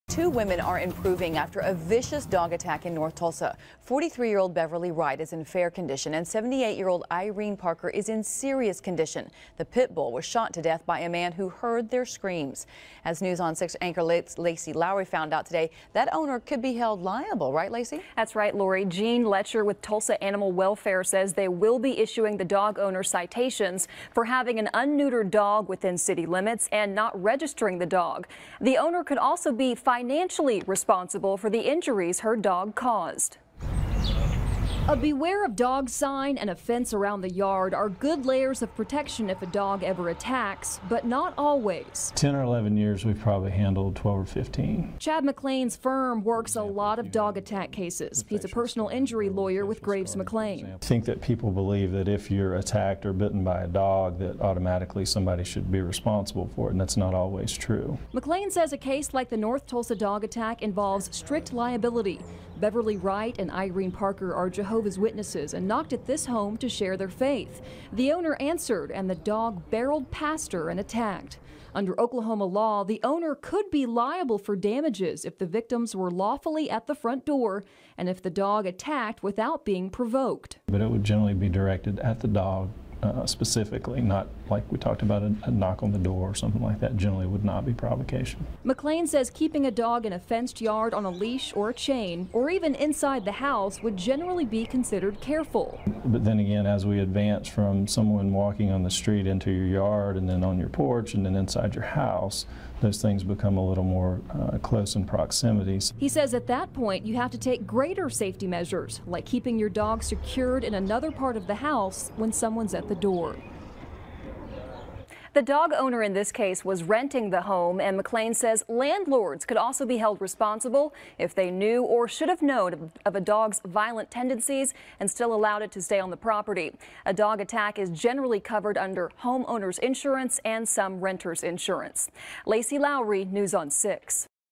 Two women are improving after a vicious dog attack in North Tulsa. 43-year-old Beverly Wright is in fair condition and 78-year-old Irene Parker is in serious condition. The pit bull was shot to death by a man who heard their screams. As News on 6 anchor Lacie Lowry found out today, that owner could be held liable, right, Lacie? That's right, Lori. Jean Letcher with Tulsa Animal Welfare says they will be issuing the dog owner citations for having an unneutered dog within city limits and not registering the dog. The owner could also be financially responsible for the injuries her dog caused. A beware of dog sign and a fence around the yard are good layers of protection if a dog ever attacks, but not always. 10 or 11 years we've probably handled 12 or 15. Chad McLain's firm works a lot of dog attack cases. He's a personal injury lawyer with Graves McLain. I think that people believe that if you're attacked or bitten by a dog that automatically somebody should be responsible for it, and that's not always true. McLain says a case like the North Tulsa dog attack involves strict liability. Beverly Wright and Irene Parker are Jehovah's Witnesses and knocked at this home to share their faith. The owner answered and the dog barreled past her and attacked. Under Oklahoma law, the owner could be liable for damages if the victims were lawfully at the front door and if the dog attacked without being provoked. But it would generally be directed at the dog specifically, not like we talked about a knock on the door or something like that. Generally would not be provocation. McLain says keeping a dog in a fenced yard on a leash or a chain or even inside the house would generally be considered careful. But then again, as we advance from someone walking on the street into your yard and then on your porch and then inside your house, those things become a little more close in proximity. He says at that point you have to take greater safety measures, like keeping your dog secured in another part of the house when someone's at the door. The dog owner in this case was renting the home, and McLain says landlords could also be held responsible if they knew or should have known of a dog's violent tendencies and still allowed it to stay on the property. A dog attack is generally covered under homeowners insurance and some renters insurance. Lacie Lowry, News on 6.